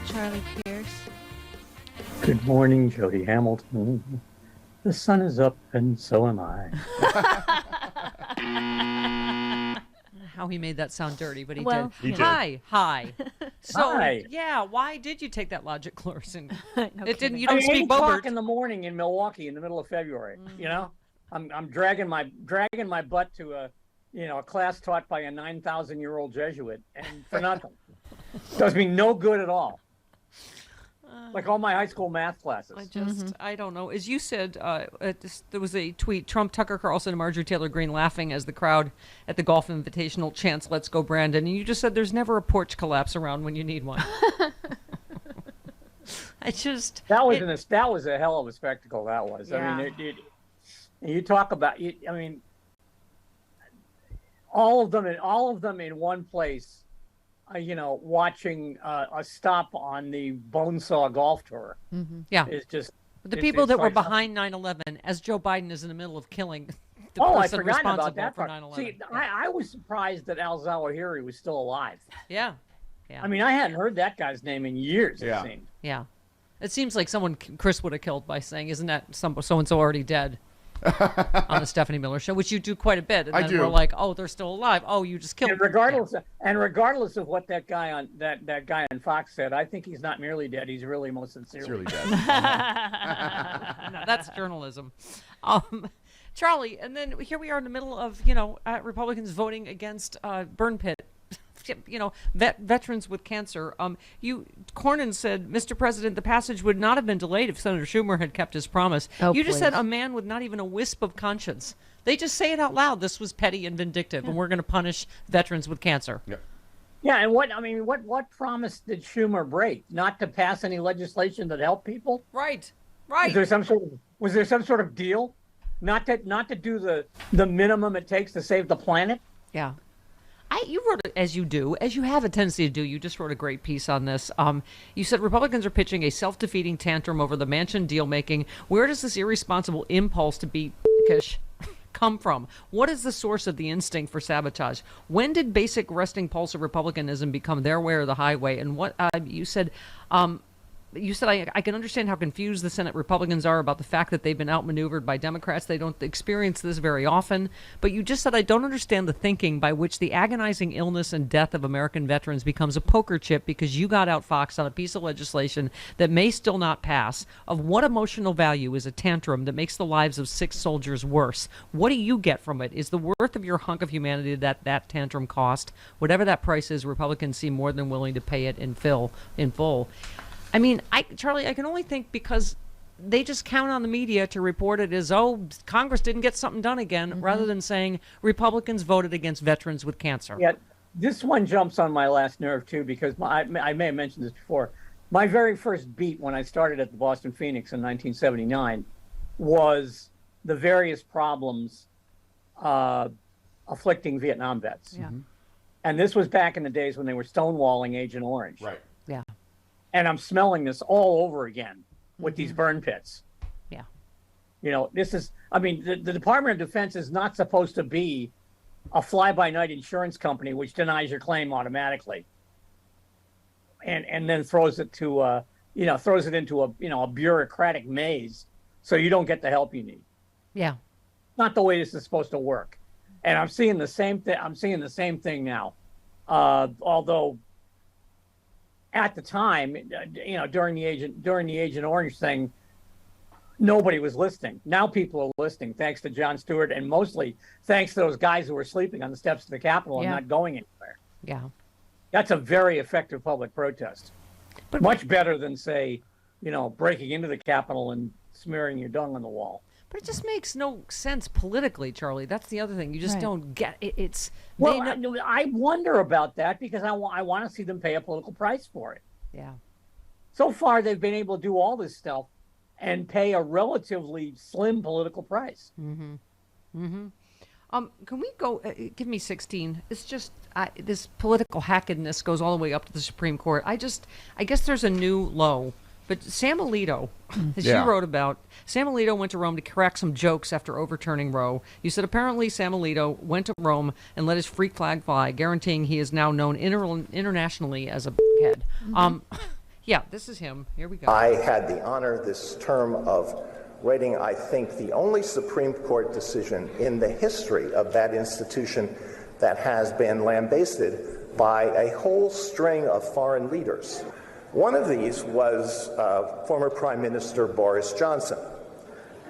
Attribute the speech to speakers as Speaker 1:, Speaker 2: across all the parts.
Speaker 1: Charlie Pierce.
Speaker 2: Good morning, Jody Hamilton. The sun is up and so am I.
Speaker 1: How he made that sound dirty, but he
Speaker 3: Well,
Speaker 1: did.
Speaker 3: he did.
Speaker 1: Hi. So,
Speaker 2: Hi.
Speaker 1: yeah, why did you take that logic course? And
Speaker 3: No
Speaker 1: it didn't.
Speaker 3: kidding.
Speaker 1: You don't speak
Speaker 2: 8 o'clock
Speaker 1: Bobert.
Speaker 2: in the morning in Milwaukee in the middle of February. You know, I'm dragging my butt to a class taught by a 9,000-year-old Jesuit, and for nothing. Does me no good at all. Like all my high school math classes.
Speaker 1: I don't know. As you said, there was a tweet, Trump, Tucker Carlson, and Marjorie Taylor Greene laughing as the crowd at the golf invitational chants, "Let's go, Brandon." And you just said there's never a porch collapse around when you need one.
Speaker 2: That was a hell of a spectacle. That was.
Speaker 3: Yeah.
Speaker 2: I mean, you talk about. I mean, all of them in one place. Watching a stop on the Bonesaw golf tour.
Speaker 1: Yeah.
Speaker 2: Is just
Speaker 1: The people that were behind 9/11, as Joe Biden is in the middle of killing the
Speaker 2: I
Speaker 1: person
Speaker 2: forgot
Speaker 1: responsible
Speaker 2: about that
Speaker 1: for
Speaker 2: part.
Speaker 1: 9/11.
Speaker 2: See, I was surprised that Al Zawahiri was still alive.
Speaker 1: Yeah.
Speaker 2: I mean, I hadn't heard that guy's name in years,
Speaker 4: Yeah.
Speaker 2: it seemed.
Speaker 1: Yeah. It seems like someone Chris would have killed by saying, "Isn't that so-and-so already dead?" on the Stephanie Miller Show, which you do quite a bit. And
Speaker 4: I
Speaker 1: then
Speaker 4: do.
Speaker 1: we're like, "Oh, they're still alive. Oh, you just killed
Speaker 2: And
Speaker 1: them."
Speaker 2: regardless of what that guy on Fox said, I think he's not merely dead; he's really most sincerely.
Speaker 4: It's really dead.
Speaker 1: No, that's journalism. Charlie, and then here we are in the middle of, Republicans voting against burn pit, veterans with cancer. Cornyn said, "Mr. President, the passage would not have been delayed if Senator Schumer had kept his promise."
Speaker 3: Oh,
Speaker 1: you just said
Speaker 3: please.
Speaker 1: a man with not even a wisp of conscience. They just say it out loud. This was petty and vindictive, and we're going to punish veterans with cancer.
Speaker 4: Yep.
Speaker 2: Yeah, and what promise did Schumer break? Not to pass any legislation that helped people?
Speaker 1: Right.
Speaker 2: Was there some sort of deal? Not to do the minimum it takes to save the planet?
Speaker 1: Yeah. You wrote it, as you have a tendency to do. You just wrote a great piece on this. You said Republicans are pitching a self-defeating tantrum over the Manchin deal making. Where does this irresponsible impulse to be dickish come from? What is the source of the instinct for sabotage? When did basic resting pulse of republicanism become their way or the highway? And what you said, I can understand how confused the Senate Republicans are about the fact that they've been outmaneuvered by Democrats. They don't experience this very often. But you just said, I don't understand the thinking by which the agonizing illness and death of American veterans becomes a poker chip because you got outfoxed on a piece of legislation that may still not pass. Of what emotional value is a tantrum that makes the lives of 6 soldiers worse? What do you get from it? Is the worth of your hunk of humanity that tantrum cost? Whatever that price is, Republicans seem more than willing to pay it in full. I mean, Charlie, I can only think because they just count on the media to report it as, Congress didn't get something done again, rather than saying Republicans voted against veterans with cancer.
Speaker 2: Yeah, this one jumps on my last nerve, too, because I may have mentioned this before. My very first beat when I started at the Boston Phoenix in 1979 was the various problems afflicting Vietnam vets.
Speaker 3: Yeah.
Speaker 2: And this was back in the days when they were stonewalling Agent Orange.
Speaker 4: Right.
Speaker 1: Yeah.
Speaker 2: And I'm smelling this all over again with these burn pits.
Speaker 1: Yeah.
Speaker 2: The Department of Defense is not supposed to be a fly-by-night insurance company which denies your claim automatically, and then throws it into a bureaucratic maze so you don't get the help you need.
Speaker 1: Yeah.
Speaker 2: Not the way this is supposed to work. And I'm seeing the same thing. I'm seeing the same thing now, although. At the time, during the Agent Orange thing, nobody was listening. Now people are listening, thanks to Jon Stewart, and mostly thanks to those guys who were sleeping on the steps of the Capitol and not going anywhere.
Speaker 1: Yeah.
Speaker 2: That's a very effective public protest.
Speaker 1: But
Speaker 2: much better than, say, breaking into the Capitol and smearing your dung on the wall.
Speaker 1: But it just makes no sense politically, Charlie. That's the other thing. You just don't get it.
Speaker 2: I wonder about that because I want to see them pay a political price for it.
Speaker 1: Yeah.
Speaker 2: So far, they've been able to do all this stuff and pay a relatively slim political price.
Speaker 1: Mm-hmm. Mm-hmm. Can we go? Give me 16. It's just this political hackedness goes all the way up to the Supreme Court. I guess there's a new low. But Sam Alito, as you wrote about, Sam Alito went to Rome to crack some jokes after overturning Roe. You said apparently Sam Alito went to Rome and let his freak flag fly, guaranteeing he is now known internationally as a head. Yeah, this is him. Here we go.
Speaker 3: I had the honor this term of writing, I think, the only Supreme Court decision in the history of that institution that has been lambasted by a whole string of foreign leaders. One of these was former Prime Minister Boris Johnson,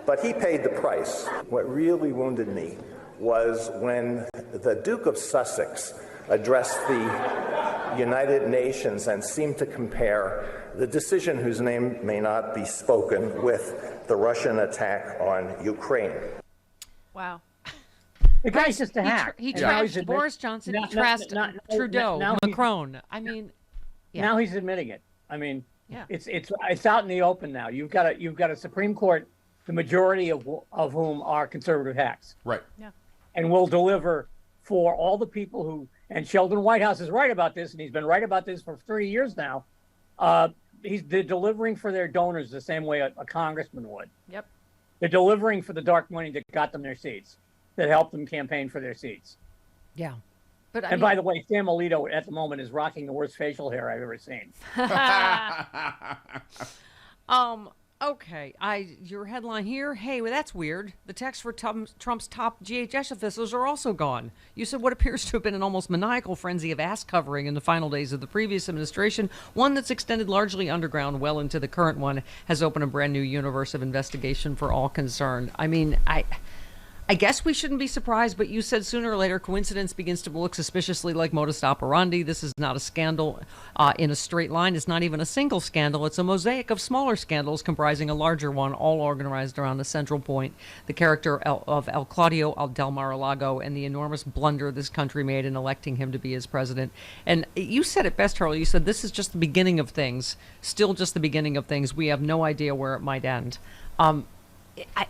Speaker 3: but he paid the price. What really wounded me was when the Duke of Sussex addressed the United Nations and seemed to compare the decision, whose name may not be spoken, with the Russian attack on Ukraine.
Speaker 4: Wow.
Speaker 2: The guy's just a hack.
Speaker 1: He
Speaker 2: And now
Speaker 1: trashed
Speaker 2: he's
Speaker 1: Boris Johnson. He trashed Trudeau, Macron. I mean, yeah.
Speaker 2: Now he's admitting it. I mean,
Speaker 1: Yeah.
Speaker 2: it's out in the open now. You've got a Supreme Court, the majority of whom are conservative hacks,
Speaker 5: Right.
Speaker 4: Yeah.
Speaker 2: and will deliver for all the people who. And Sheldon Whitehouse is right about this, and he's been right about this for 3 years now. They're delivering for their donors the same way a congressman would.
Speaker 4: Yep.
Speaker 2: They're delivering for the dark money that got them their seats, that helped them campaign for their seats.
Speaker 1: Yeah. But I
Speaker 2: And
Speaker 1: mean,
Speaker 2: by the way, Sam Alito at the moment is rocking the worst facial hair I've ever seen.
Speaker 1: okay. Your headline here. Hey, well, that's weird. The texts for Trump's top GHS officials are also gone. You said what appears to have been an almost maniacal frenzy of ass covering in the final days of the previous administration, one that's extended largely underground well into the current one, has opened a brand new universe of investigation for all concerned. I mean, I guess we shouldn't be surprised, but you said sooner or later coincidence begins to look suspiciously like modus operandi. This is not a scandal in a straight line. It's not even a single scandal. It's a mosaic of smaller scandals comprising a larger one, all organized around a central point, the character of El Claudio del Mar-a-Lago and the enormous blunder this country made in electing him to be his president. And you said it best, Charlie. You said this is just the beginning of things, still just the beginning of things. We have no idea where it might end.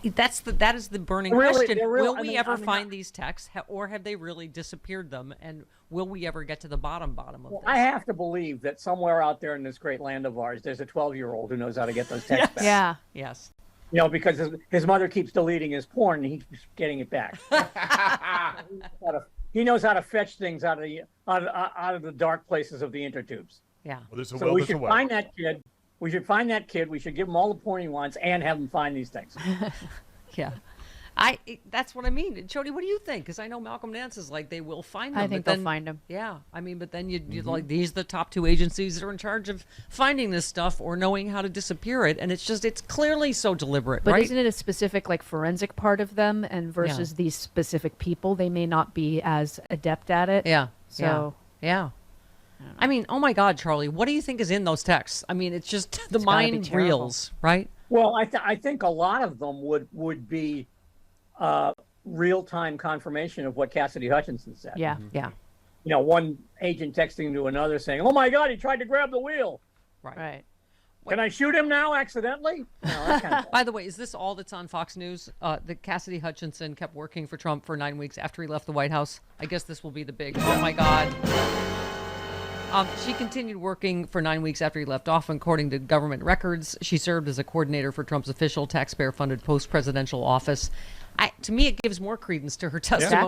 Speaker 1: That is the burning question. Will we ever find these texts, or have they really disappeared them? And will we ever get to the bottom of this?
Speaker 2: I have to believe that somewhere out there in this great land of ours, there's a 12-year-old who knows how to get those texts back.
Speaker 4: Yeah.
Speaker 1: Yes.
Speaker 2: You know, because his mother keeps deleting his porn and he keeps getting it back. He knows how to fetch things out of the dark places of the intertubes.
Speaker 1: Yeah.
Speaker 5: Well,
Speaker 2: So we should find that kid. We should find that kid. We should give him all the porn he wants and have him find these things.
Speaker 1: Yeah. That's what I mean. Jody, what do you think? Because I know Malcolm Nance is like, they will find them.
Speaker 4: I think they'll find them.
Speaker 1: Yeah. I mean, but then you'd like, these are the top two agencies that are in charge of finding this stuff or knowing how to disappear it. And it's clearly so deliberate,
Speaker 4: But
Speaker 1: right?
Speaker 4: isn't it a specific forensic part of them and versus these specific people? They may not be as adept at it.
Speaker 1: Yeah.
Speaker 4: So
Speaker 1: Yeah. I mean, oh my God, Charlie, what do you think is in those texts? I mean, it's just the mind reels, right?
Speaker 2: Well, I think a lot of them would be real-time confirmation of what Cassidy Hutchinson said.
Speaker 4: Yeah.
Speaker 1: Yeah.
Speaker 2: You know, one agent texting to another saying, "Oh my God, he tried to grab the wheel.
Speaker 4: Right.
Speaker 2: Can I shoot him now accidentally?" You know, that kind of
Speaker 1: By the way, is this all that's on Fox News? That Cassidy Hutchinson kept working for Trump for 9 weeks after he left the White House? I guess this will be the big, oh my God. She continued working for 9 weeks after he left off, according to government records. She served as a coordinator for Trump's official taxpayer-funded post-presidential office. To me, it gives more credence to her testimony